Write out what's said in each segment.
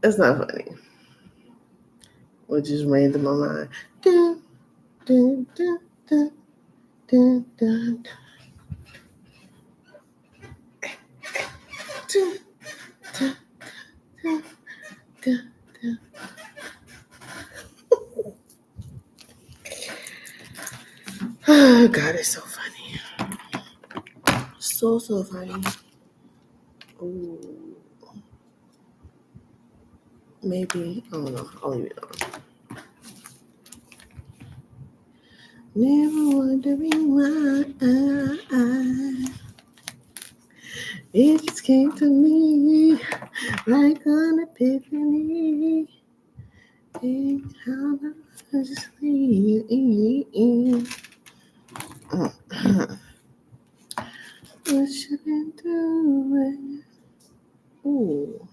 That's not funny. What just ran through my mind? Dun, dun, dun, dun, dun, dun. Dun, dun, dun, dun, dun. Oh, God, it's so funny. So funny. Ooh. Maybe, I don't know. I'll leave it on. Never wondering why it just came to me like an epiphany. And how I just leave. What should I do? Ooh.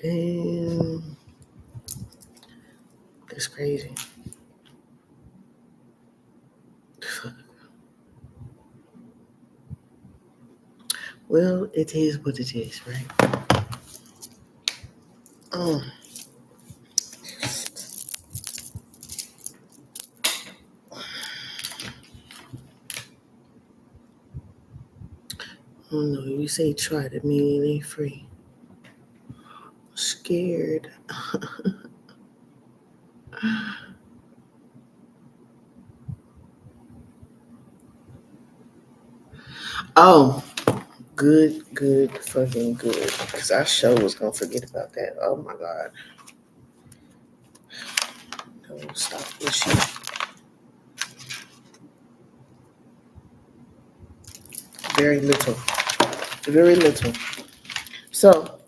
Damn. It's crazy. Well, it is what it is, right? Oh no, you say try to mean it ain't free. Scared. Oh, good, fucking good. Because I sure was gonna forget about that. Oh my God. No, stop this shit. Very little. So,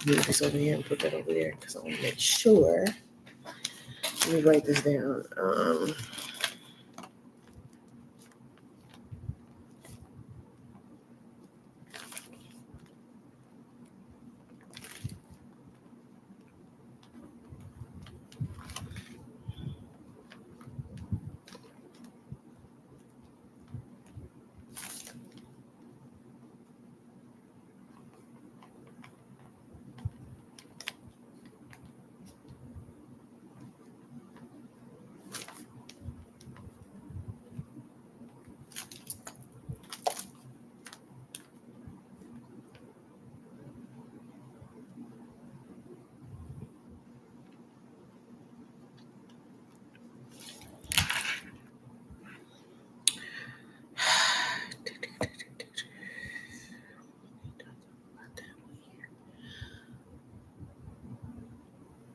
move this over here and put that over there because I want to make sure. Let me write this down.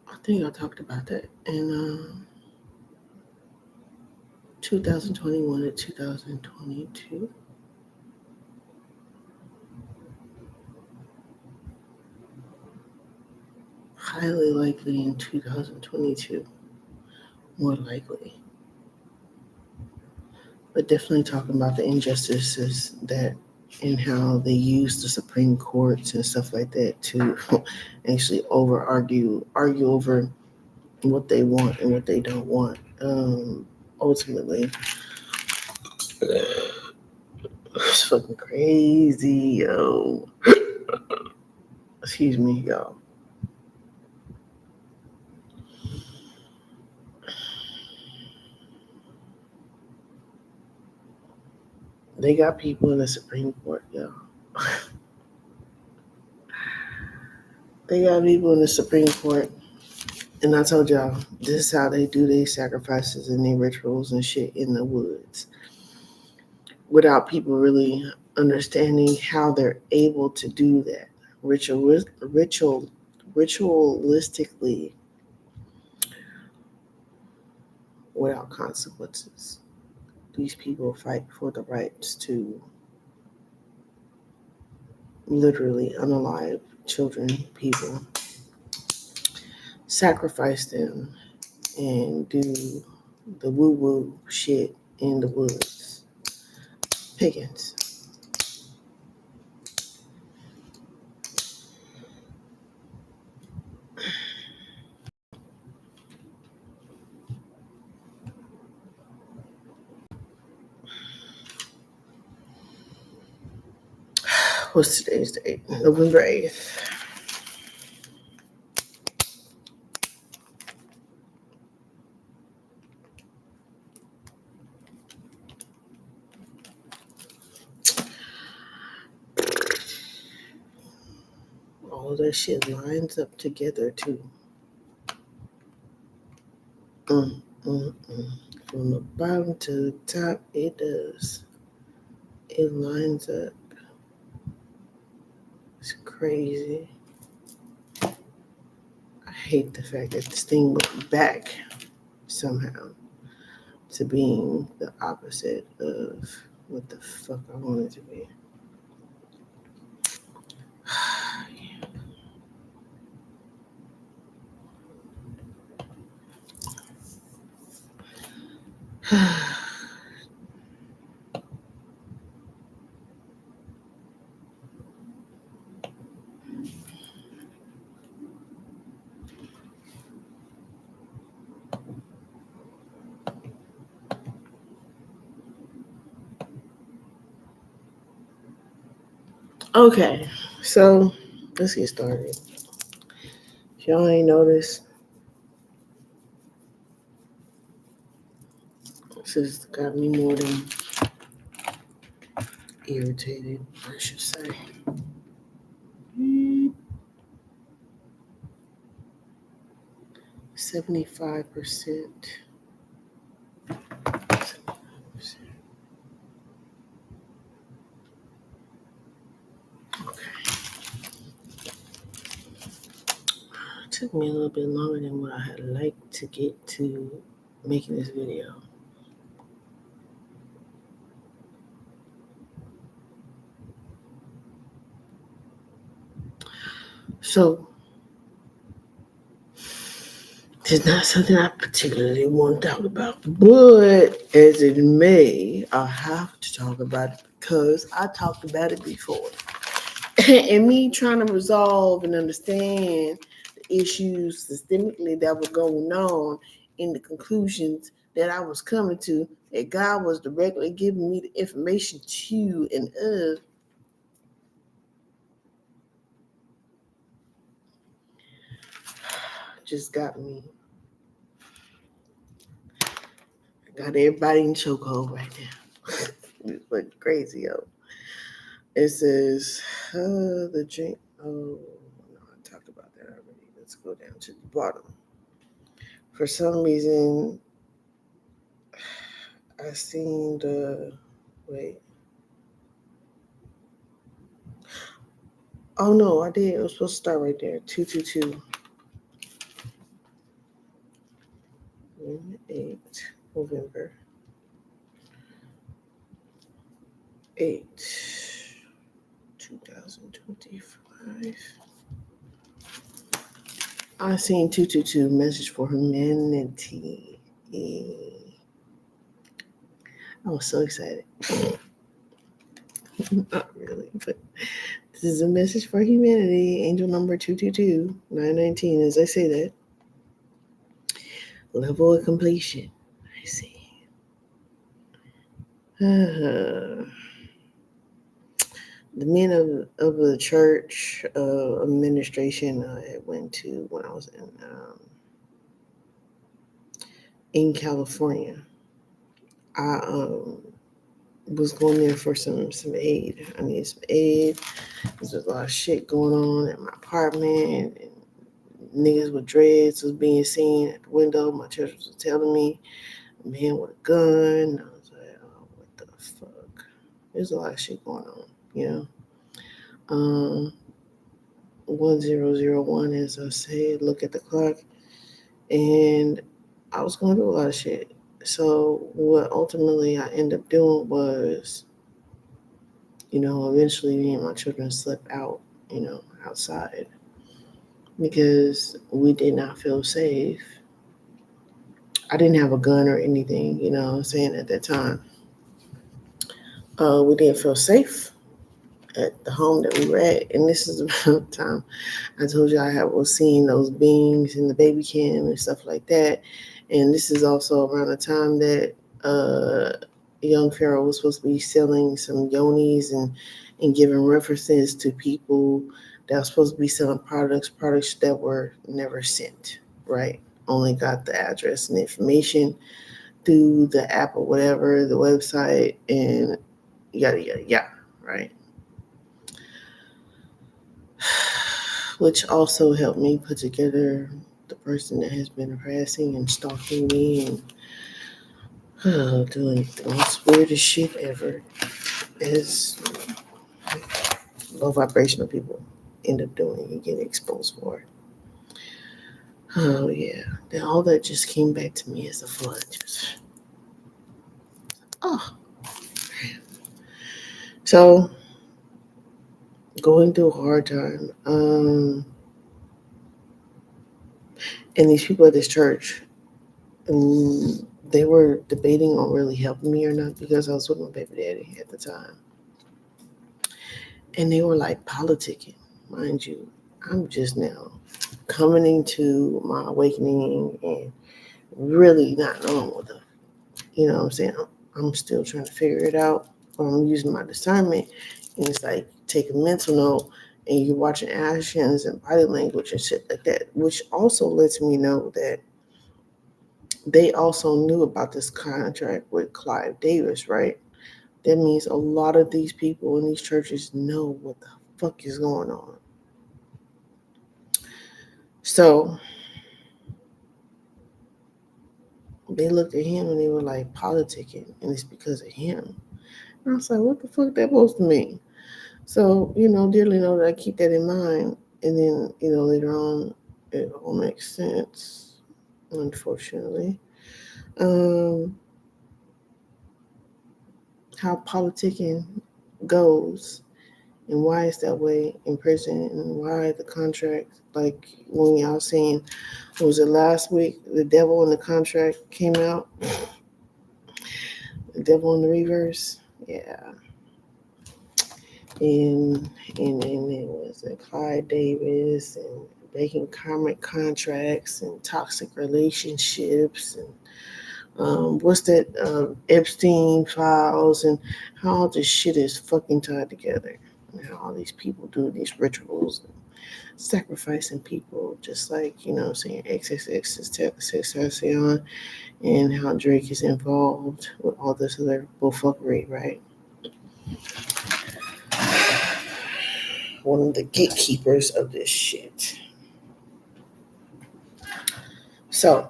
I think I talked about that in 2021 to 2022. Highly likely in 2022. More likely. But definitely talking about the injustices that and how they use the Supreme Courts and stuff like that to actually argue over what they want and what they don't want. Ultimately, it's fucking crazy, yo. Excuse me, y'all. They got people in the Supreme Court, yo. They got people in the Supreme Court. And I told y'all, this is how they do their sacrifices and their rituals and shit in the woods. without people really understanding how they're able to do that ritualistically without consequences. These people fight for the rights to literally unalive children, people, sacrifice them, and do the woo woo shit in the woods. Pickens. What's today's date? November 8th. All that shit lines up together too. Mm, mm, mm. From the bottom to the top, it does. It lines up. It's crazy. I hate the fact that this thing went back somehow to being the opposite of what the fuck I wanted to be. Okay, so let's get started. If y'all ain't noticed, this has got me more than irritated, I should say. 75%. It took me a little bit longer than what I had liked to get to making this video. So, it's not something I particularly want to talk about, but as it may, I have to talk about it because I talked about it before. And me trying to resolve and understand the issues systemically that were going on in the conclusions that I was coming to, that God was directly giving me the information to and of, just got me. Got everybody in chokehold right now. It's like crazy, yo. It says, the drink. Oh, no, I talked about that already. Let's go down to the bottom. For some reason, I seen the. Wait. Oh, no, I did. It was supposed to start right there. 222. 8, November 8, 2025. I seen 222 message for humanity. I was so excited. Not really, but this is a message for humanity. Angel number 222, 919. As I say that, level of completion. I see. The men of the church administration I went to when I was in California. I was going there for some aid. I needed some aid. There's a lot of shit going on at my apartment, and niggas with dreads was being seen at the window. My church was telling me a man with a gun. I was like, oh, what the fuck? There's a lot of shit going on, you know. 1001, as I said, look at the clock, and I was going through a lot of shit. So what ultimately I ended up doing was, eventually me and my children slept out, outside because we did not feel safe. I didn't have a gun or anything, what I'm saying, at that time. We didn't feel safe at the home that we were at. And this is about the time I told you was seeing those beams in the baby cam and stuff like that. And this is also around the time that young Pharaoh was supposed to be selling some yonis and giving references to people that were supposed to be selling products that were never sent, right? Only got the address and information through the app or whatever, the website, and yada, yada, yada, right? Which also helped me put together the person that has been harassing and stalking me and doing the most weirdest shit ever, as low vibrational people end up doing and get exposed for. Oh yeah, then all that just came back to me as a flood. Oh, so going through a hard time. And these people at this church, they were debating on really helping me or not because I was with my baby daddy at the time. And they were like politicking, mind you. I'm just now coming into my awakening and really not knowing what the, what I'm saying. I'm still trying to figure it out. I'm using my discernment, and it's like take a mental note, and you're watching actions and body language and shit like that, which also lets me know that they also knew about this contract with Clive Davis, right? That means a lot of these people in these churches know what the fuck is going on. So they looked at him and they were like politicking, and it's because of him. And I was like, what the fuck that supposed to mean? So, dearly know that I keep that in mind. And then, later on, it all makes sense, unfortunately. How politicking goes and why it's that way in prison and why the contract, like when y'all seen, was it last week, the devil in the contract came out? The devil in the reverse? Yeah. And it was Clyde Davis and breaking karmic contracts and toxic relationships and what's that Epstein files and how all this shit is fucking tied together and how all these people do these rituals and sacrificing people just like saying XXX is Tentacion and how Drake is involved with all this other bullfuckery, right? One of the gatekeepers of this shit. So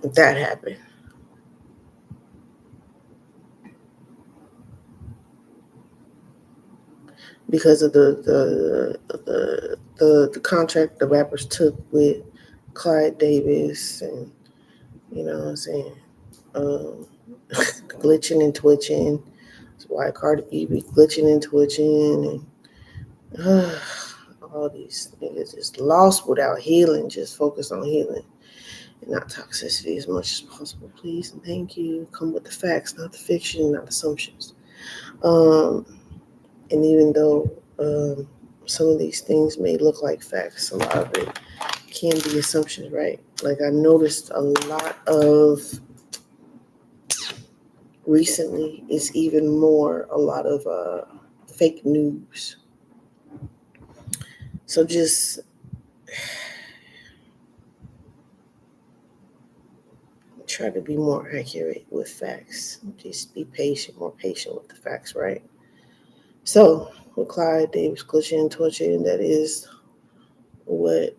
that happened. Because of the contract the rappers took with Clyde Davis and what I'm saying, glitching and twitching. That's why Cardi B be glitching and twitching and all these niggas just lost without healing, just focus on healing and not toxicity as much as possible, please and thank you. Come with the facts, not the fiction, not assumptions. And even though some of these things may look like facts, a lot of it can be assumptions, right? Like I noticed a lot of recently, it's even more a lot of fake news. So just try to be more accurate with facts. Just be patient, more patient with the facts, right? So with Clyde Davis glitching and torching, that is what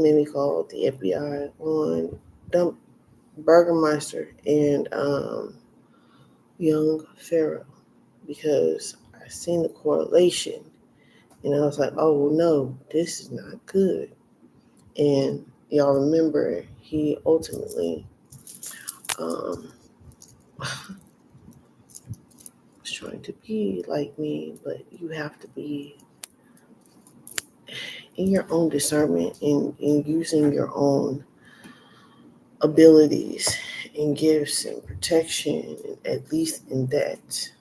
made me call the FBI on dump Burgermeister and Young Pharaoh because I seen the correlation and I was like, oh no, this is not good. And y'all remember he ultimately was trying to be like me, but you have to be in your own discernment in using your own abilities and gifts and protection, at least in that.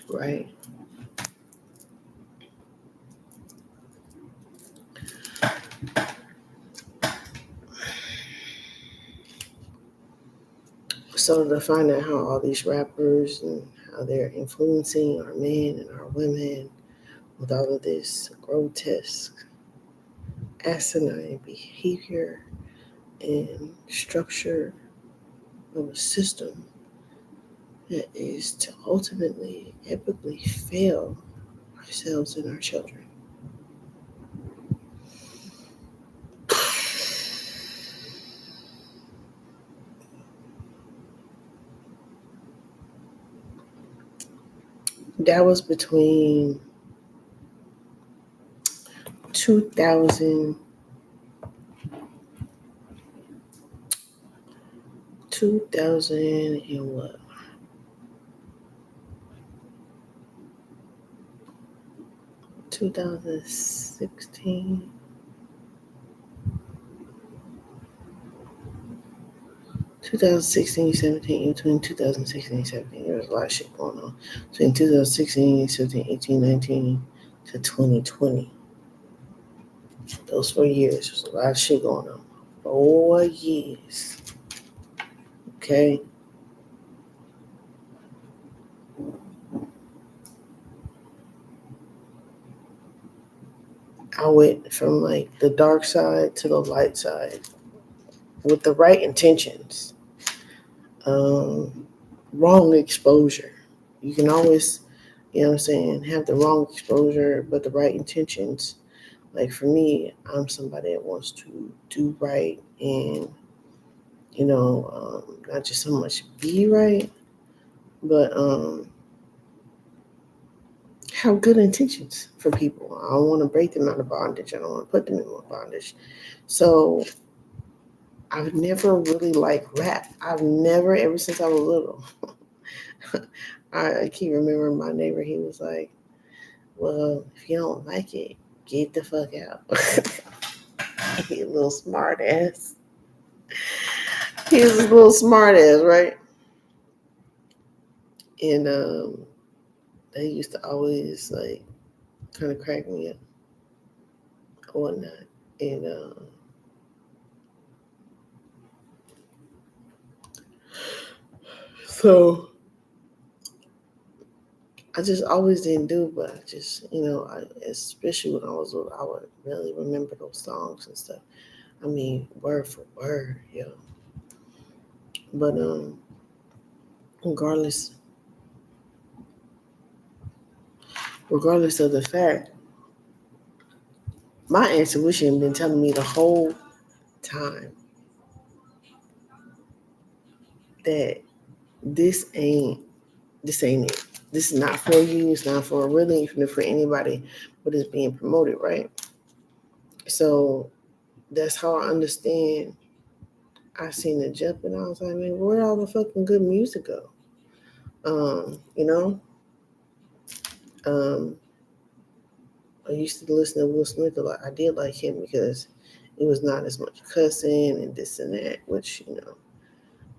Right? So to find out how all these rappers and how they're influencing our men and our women with all of this grotesque, asinine behavior and structure of a system that is to ultimately epically fail ourselves and our children. That was between 2000, 2000 and what? 2016, 2016, 17, between 2016 and 17, there was a lot of shit going on. Between 2016, 17, 18, 19 to 2020. Those 4 years, there's a lot of shit going on. 4 years. Okay? I went from like the dark side to the light side with the right intentions. Wrong exposure. You can always, you know what I'm saying, have the wrong exposure but the right intentions. Like for me, I'm somebody that wants to do right and, not just so much be right, but have good intentions for people. I don't want to break them out of bondage. I don't want to put them in more bondage. So I've never really liked rap. I've never, ever since I was little. I keep remembering my neighbor. He was like, "Well, if you don't like it, get the fuck out." He a little smart ass. He was a little smart ass, right? And they used to always like kind of crack me up or whatnot. And so I just always didn't do, but I just, especially when I was little, I would really remember those songs and stuff. I mean, word for word, yo. But regardless, regardless of the fact, my intuition been telling me the whole time that this ain't this ain't it. This is not for you. It's not for really even for anybody, but it's being promoted, right? So that's how I understand. I seen the jump and I was like, man, where all the fucking good music go? Um, you know, um, I used to listen to Will Smith a lot. I did like him because it was not as much cussing and this and that, which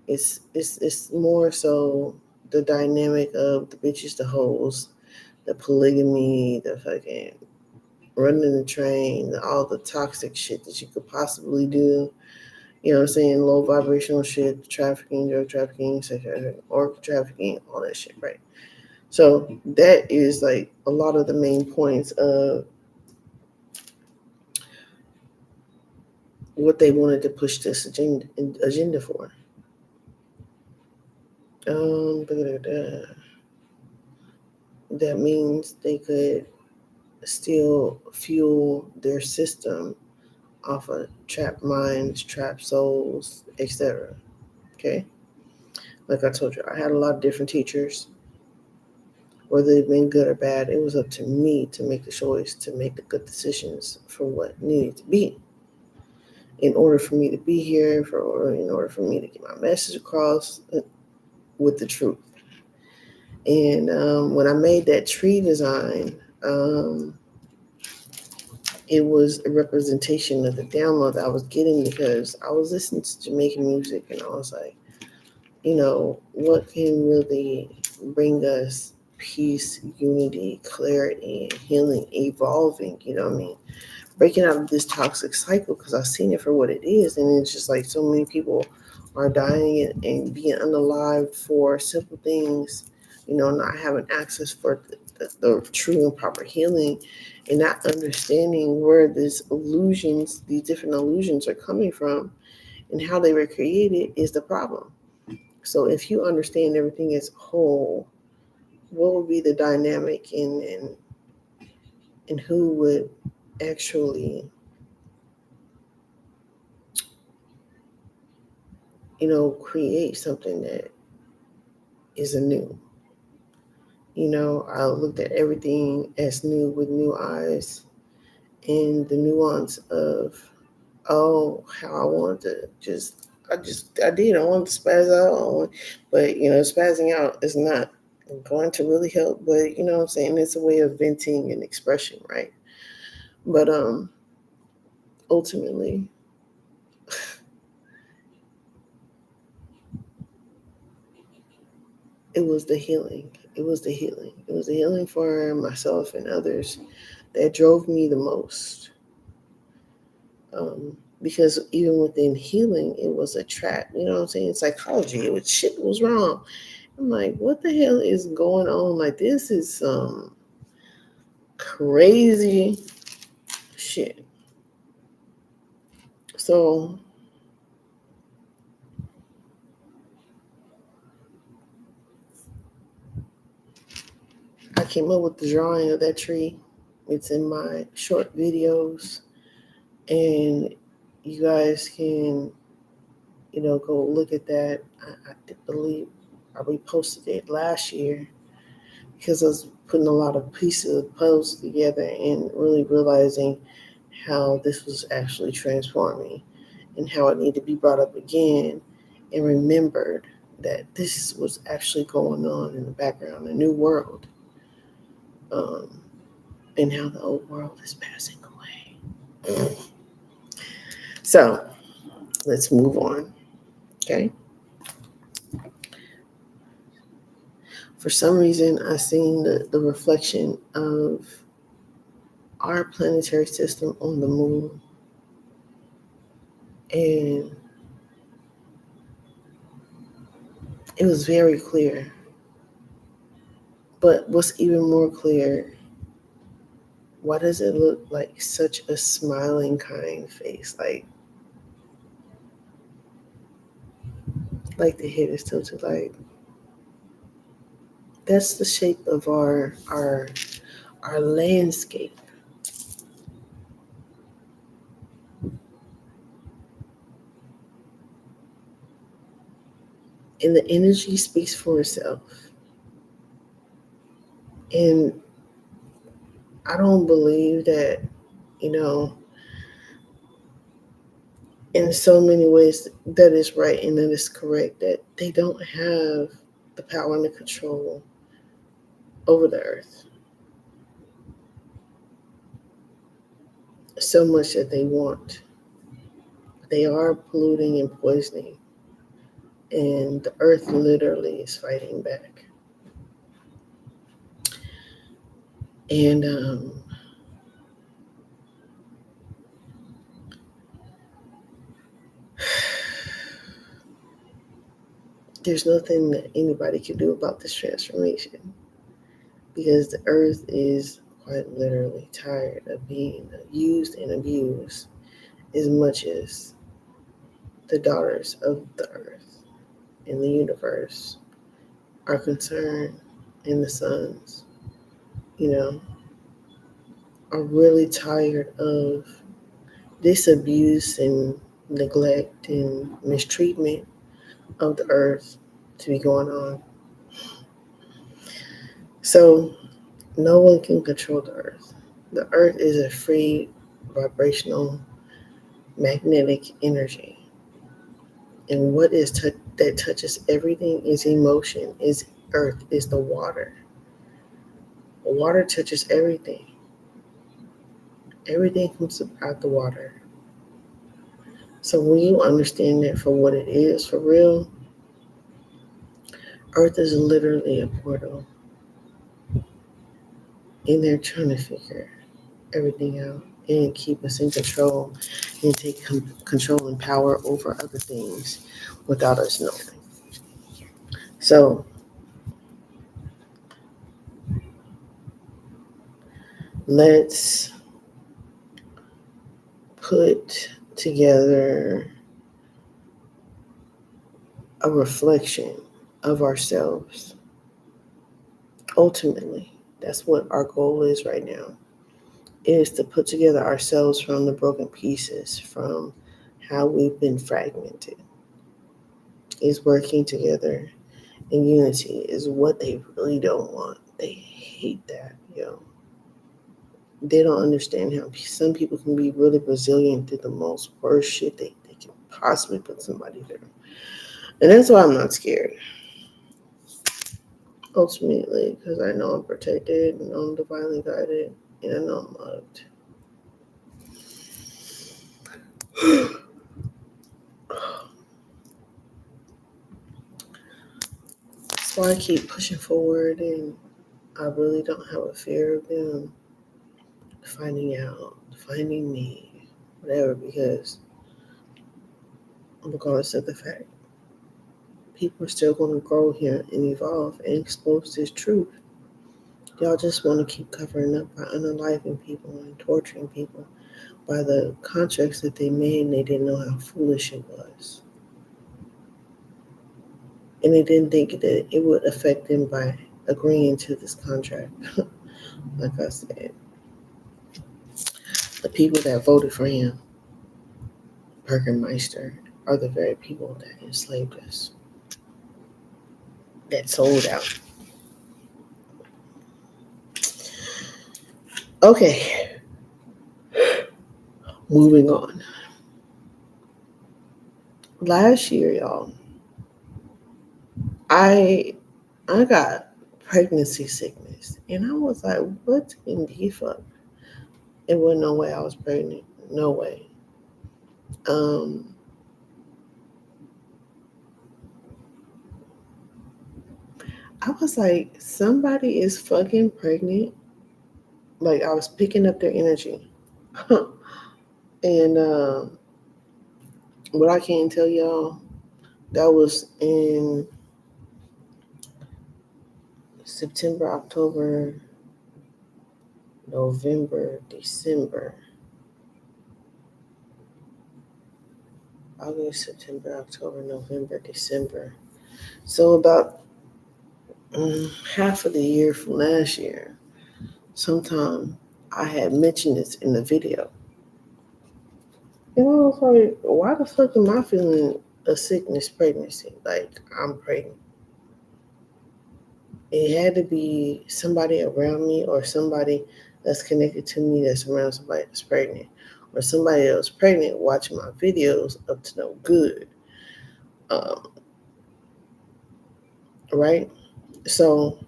it's more so the dynamic of the bitches, the hoes, the polygamy, the fucking running the train, all the toxic shit that you could possibly do. You know what I'm saying? Low vibrational shit, trafficking, drug trafficking, sex trafficking, organ trafficking, all that shit, right? So that is like a lot of the main points of what they wanted to push this agenda for. Da, da, da. that means they could still fuel their system off of trapped minds, trapped souls, etc. Okay? Like I told you, I had a lot of different teachers. Whether they've been good or bad, it was up to me to make the choice to make the good decisions for what needed to be. In order for me to be here, in order for me to get my message across with the truth. And when I made that tree design, it was a representation of the download that I was getting because I was listening to Jamaican music and I was like, what can really bring us peace, unity, clarity, healing, evolving, you know what I mean? Breaking out of this toxic cycle because I've seen it for what it is. And it's just like so many people are dying and being unalive for simple things, not having access for the true and proper healing and not understanding where these different illusions are coming from and how they were created is the problem. So if you understand everything as a whole, what would be the dynamic and who would actually, create something that is anew? I looked at everything as new with new eyes and the nuance of, how I wanted to I wanted to spaz out, but, spazzing out is not going to really help, but you know what I'm saying? It's a way of venting and expression, right? But ultimately, it was the healing. It was the healing. It was the healing for myself and others that drove me the most. Because even within healing, it was a trap. You know what I'm saying? Psychology, shit was wrong. I'm like, what the hell is going on? Like, this is some crazy shit. So I came up with the drawing of that tree. It's in my short videos, and you guys can, go look at that. I believe I reposted it last year because I was putting a lot of pieces of puzzles together and really realizing how this was actually transforming and how it needed to be brought up again and remembered that this was actually going on in the background, a new world, and how the old world is passing away. So let's move on, okay? For some reason, I seen the reflection of our planetary system on the moon, and it was very clear. But what's even more clear, why does it look like such a smiling, kind face? Like the head is tilted. Like, that's the shape of our landscape. And the energy speaks for itself. And I don't believe that, you know, in so many ways that is right and that is correct, that they don't have the power and the control over the earth so much that they want. They are polluting and poisoning, and the earth literally is fighting back. And there's nothing that anybody can do about this transformation because the earth is quite literally tired of being used and abused as much as the daughters of the earth and the universe are concerned, and the sons. are really tired of this abuse and neglect and mistreatment of the earth to be going on. So no one can control the earth. The earth is a free vibrational magnetic energy. And what is that touches everything is emotion, is earth, is the water. Water touches everything. Everything comes out the water. So when you understand that for what it is, for real, earth is literally a portal. And they're trying to figure everything out and keep us in control and take control and power over other things without us knowing. So let's put together a reflection of ourselves. Ultimately, that's what our goal is right now, is to put together ourselves from the broken pieces, from how we've been fragmented. Is working together in unity is what they really don't want. They hate that, They don't understand how some people can be really resilient through the most worst shit they can possibly put somebody through. And that's why I'm not scared. Ultimately, because I know I'm protected and I'm divinely guided and I know I'm loved. That's why I keep pushing forward, and I really don't have a fear of them finding out, finding me, whatever, because regardless of the fact, people are still going to grow here and evolve and expose this truth. Y'all just want to keep covering up by unaliving people and torturing people by the contracts that they made, and they didn't know how foolish it was. And they didn't think that it would affect them by agreeing to this contract. Like I said, the people that voted for him, Burgermeister, are the very people that enslaved us, that sold out. Okay, moving on. Last year, y'all, I got pregnancy sickness, and I was like, "What in the fuck?" It wasn't no way I was pregnant. No way. Um, I was like, somebody is fucking pregnant. Like I was picking up their energy, and what I can't tell y'all, that was in September, October, November, December, August, September, October, November, December. So about half of the year from last year, sometime I had mentioned this in the video. And I was like, why the fuck am I feeling a sickness pregnancy? Like I'm pregnant. It had to be somebody around me or somebody that's connected to me that's around somebody that's pregnant. Or somebody that was pregnant watching my videos up to no good. Um, right? So,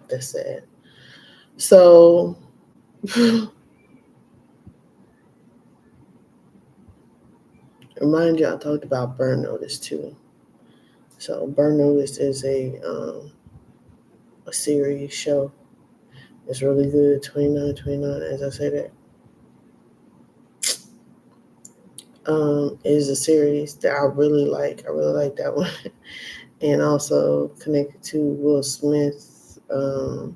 that's sad. So, remind you, I talked about Burn Notice too. So, Burn Notice is a series show. It's really good. 29, as I say that. Is a series that I really like. I really like that one. And also connected to Will Smith. What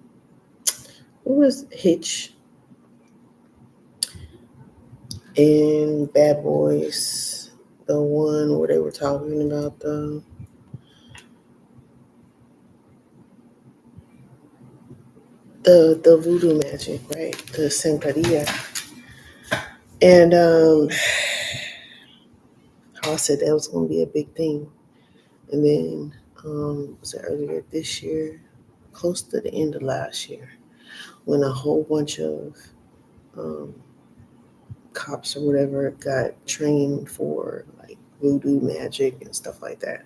was Hitch and Bad Boys? The one where they were talking about the voodoo magic, right? The santeria. And how I said that was going to be a big thing. And then, was it earlier this year, close to the end of last year, when a whole bunch of um, cops or whatever got trained for like voodoo magic and stuff like that.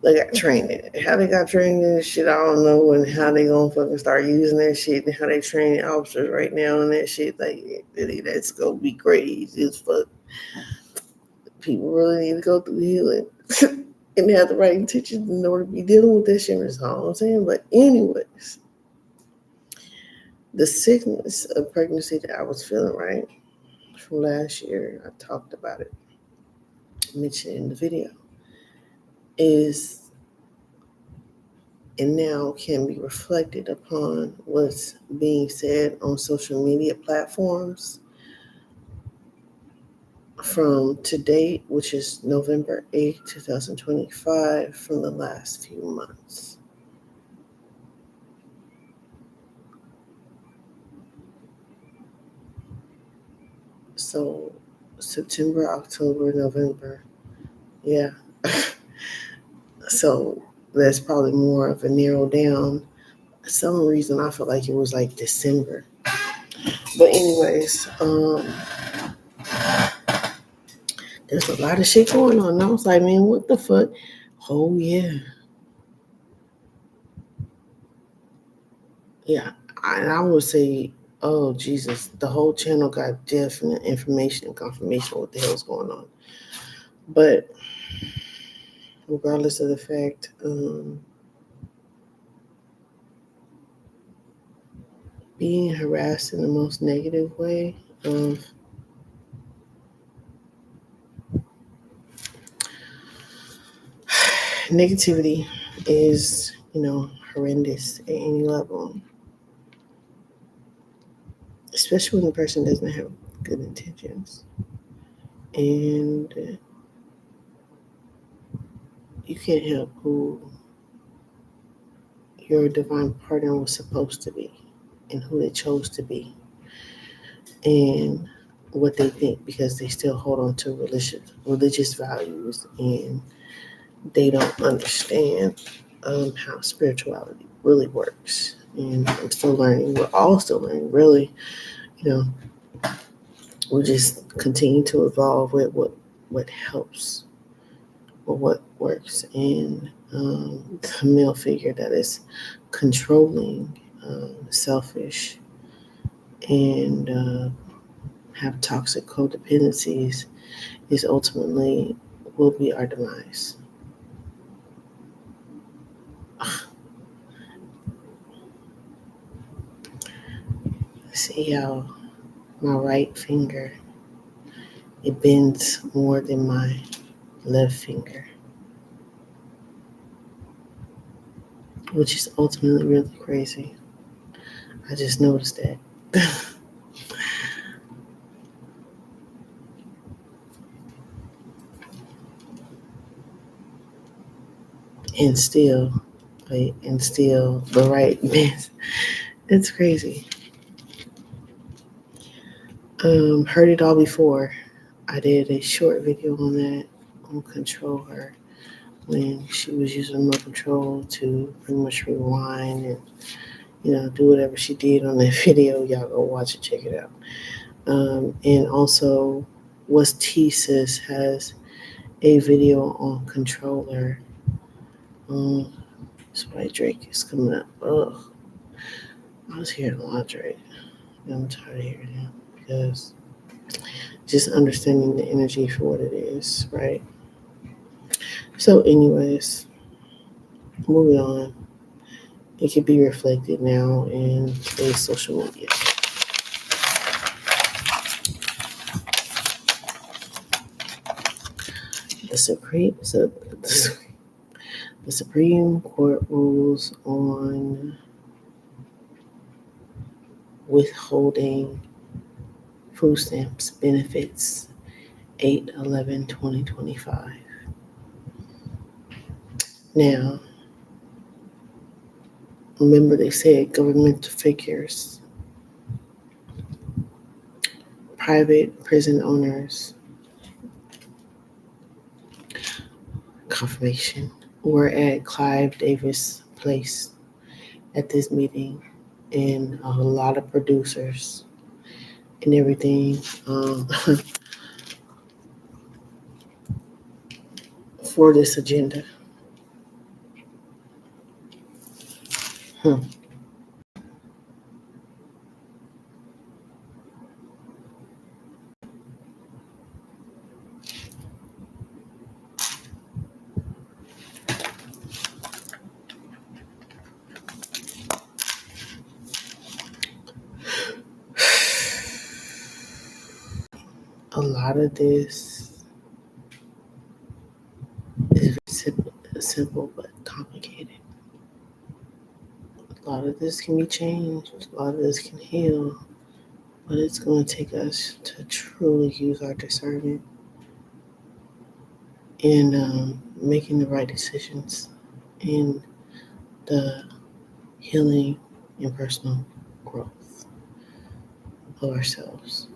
They got trained in it. How they got trained in this shit, I don't know, and how they gonna fucking start using that shit, and how they train officers right now and that shit. Like, really, that's gonna be crazy as fuck. People really need to go through healing and have the right intentions in order to be dealing with that shit. That's all I'm saying. But anyways, the sickness of pregnancy that I was feeling, right, from last year, I talked about it, mentioned it in the video, is and now can be reflected upon what's being said on social media platforms from to date, which is November 8th, 2025, from the last few months. So September, October, November. Yeah. So that's probably more of a narrow down. Some reason I felt like it was like December. But anyways, there's a lot of shit going on. And I was like, man, what the fuck? Oh yeah. Yeah. And I would say, oh Jesus, the whole channel got definite information and confirmation of what the hell's going on. But regardless of the fact, being harassed in the most negative way, negativity is, horrendous at any level, especially when the person doesn't have good intentions. And you can't help who your divine partner was supposed to be and who they chose to be and what they think, because they still hold on to religious values, and they don't understand how spirituality really works. And I'm still learning. We're all still learning, really. We'll just continue to evolve with what helps or what works. And the male figure that is controlling, selfish, and have toxic codependencies is ultimately will be our demise. See how my right finger, it bends more than my left finger, which is ultimately really crazy. I just noticed that. and still the right bends. It's crazy. Heard it all before. I did a short video on that, on Control Her, when she was using remote control to pretty much rewind and do whatever she did on that video. Y'all go watch it, check it out. And also, What's T Sis has a video on Controller. Sprite Drake is coming up. Ugh. I was hearing a lot, Drake. I'm tired of hearing him because just understanding the energy for what it is, right? So, anyways, moving on. It can be reflected now in today's social media. The Supreme Court rules on withholding food stamps benefits 8/11/2025. Now, Remember, they said governmental figures, private prison owners, confirmation, were at Clive Davis Place at this meeting, and a lot of producers and everything for this agenda. Hmm. A lot of this is simple but complicated. A lot of this can be changed, a lot of this can heal, but it's going to take us to truly use our discernment in making the right decisions in the healing and personal growth of ourselves.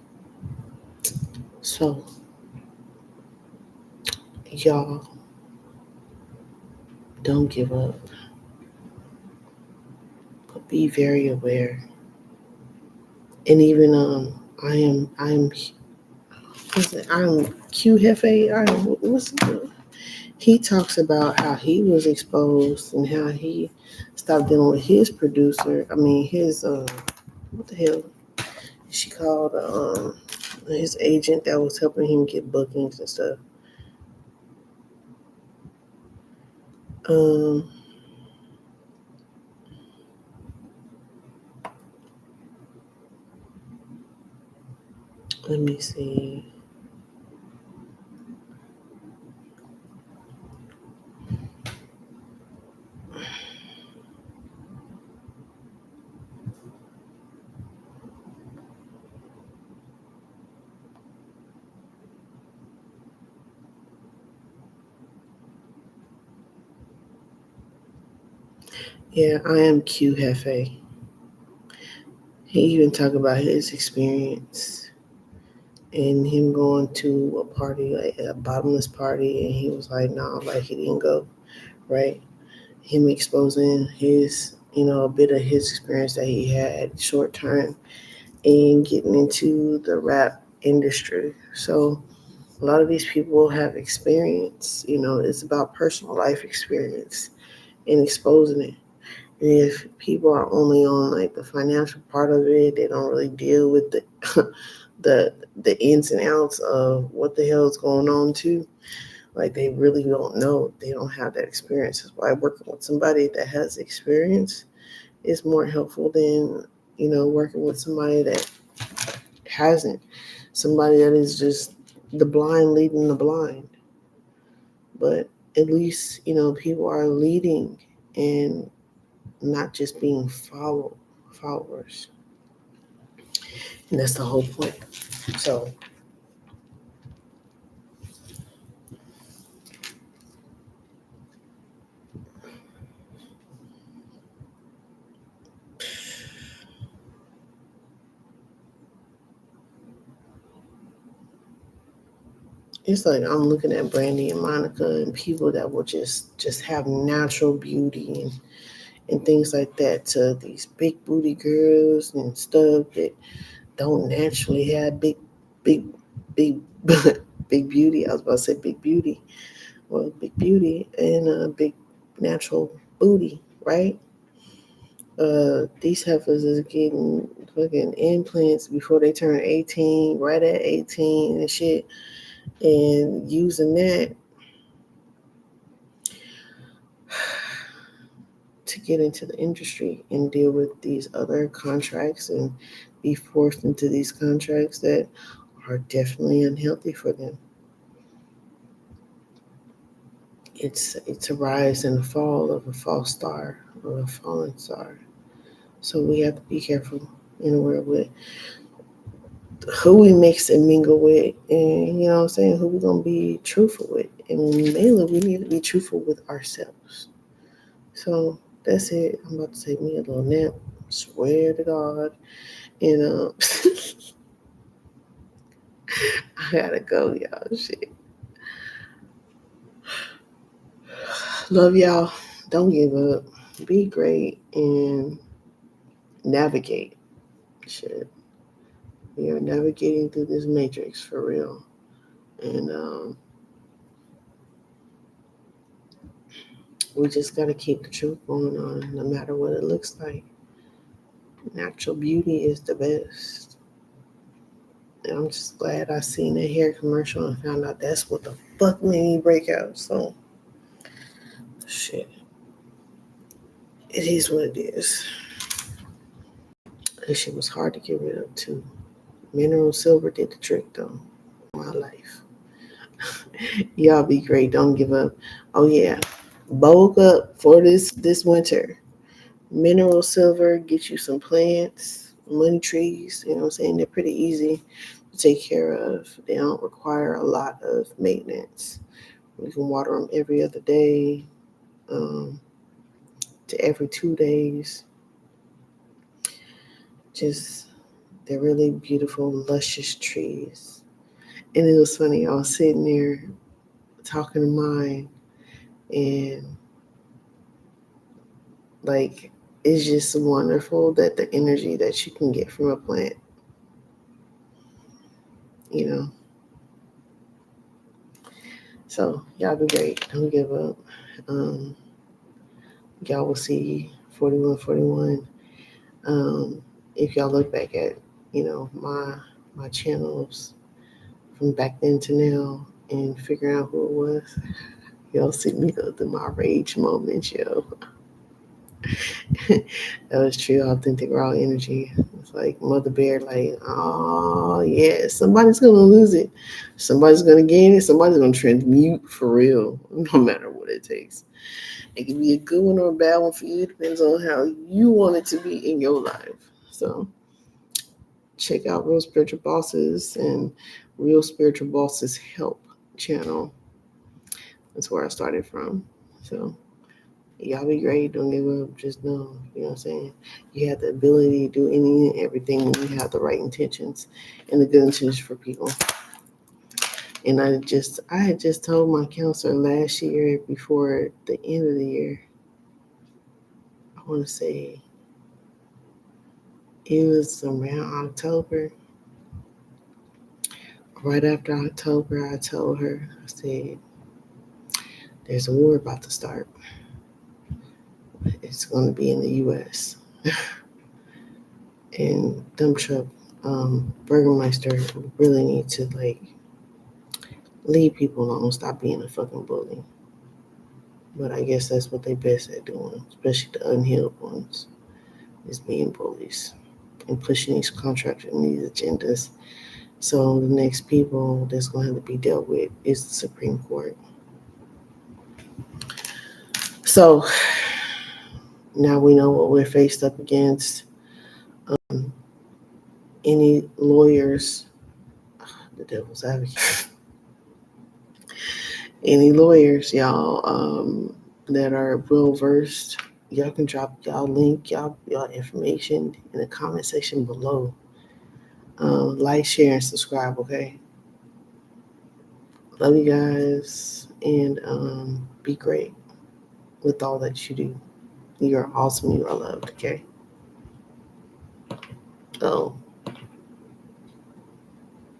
So, y'all, don't give up, but be very aware. And even I'm Q Hefe. He talks about how he was exposed and how he stopped dealing with his producer. I mean, his what the hell? She called his agent that was helping him get bookings and stuff. Um, Let me see. Yeah, I am Q Hefe. He even talked about his experience and him going to a party, like a bottomless party, and he was like, "No, like he didn't go." Right? Him exposing his, a bit of his experience that he had short term and getting into the rap industry. So a lot of these people have experience. It's about personal life experience and exposing it. And if people are only on like the financial part of it, they don't really deal with the the ins and outs of what the hell is going on too. Like they really don't know. They don't have that experience. That's why working with somebody that has experience is more helpful than working with somebody that hasn't. Somebody that is just the blind leading the blind. But at least people are leading and not just being followers. And that's the whole point. So it's like I'm looking at Brandy and Monica and people that will just have natural beauty and things like that to these big booty girls and stuff that don't naturally have big big big beauty. I was about to say big beauty. Well, big beauty and a big natural booty, right? These heifers is getting fucking implants before they turn 18, right at 18 and shit, and using that to get into the industry and deal with these other contracts and be forced into these contracts that are definitely unhealthy for them. It's a rise and a fall of a false star, of a fallen star. So we have to be careful in the world with who we mix and mingle with, and what I'm saying, who we gonna be truthful with. And mainly we need to be truthful with ourselves. So that's it. I'm about to take me a little nap. Swear to God. And I gotta go, y'all. Shit. Love y'all. Don't give up. Be great and navigate. Shit. We are navigating through this matrix for real. And we just gotta keep the truth going on no matter what it looks like. Natural beauty is the best. And I'm just glad I seen that hair commercial and found out that's what the fuck made me break out. So shit. It is what it is. That shit was hard to get rid of too. Mineral silver did the trick though. My life. Y'all be great. Don't give up. Oh yeah. Bulk up for this winter. Mineral silver, get you some plants, money trees, you know what I'm saying? They're pretty easy to take care of. They don't require a lot of maintenance. We can water them every other day, to every 2 days. Just, they're really beautiful, luscious trees. And it was funny, I was sitting there talking to mine, and like, it's just wonderful that the energy that you can get from a plant, you know. So y'all be great. Don't give up. Um, y'all will see 4141. If y'all look back at, my channels from back then to now and figure out who it was, y'all see me go through my rage moments, yo. That was true, authentic, raw energy. It's like Mother Bear, like, oh yeah, somebody's gonna lose it, somebody's gonna gain it, somebody's gonna transmute for real, no matter what it takes. It can be a good one or a bad one for you. It depends on how you want it to be in your life. So check out Real Spiritual Bosses and Real Spiritual Bosses Help channel. That's where I started from. So y'all be great. Don't give up. Just know, you know what I'm saying? You have the ability to do any and everything when you have the right intentions and the good intentions for people. And I had just told my counselor last year before the end of the year, I want to say it was around October. Right after October, I told her, I said, there's a war about to start. It's going to be in the U.S. And dump truck Burgermeister really need to, like, leave people alone, stop being a fucking bully. But I guess that's what they best at doing, especially the unhealed ones, is being bullies and pushing these contracts and these agendas. So the next people that's going to have to be dealt with is the Supreme Court. So now we know what we're faced up against. Any lawyers, the devil's advocate, any lawyers, y'all, that are well versed, y'all can drop y'all link, y'all information in the comment section below. Like, share, and subscribe, okay? Love you guys, and be great with all that you do. You are awesome. You are loved, okay? Oh.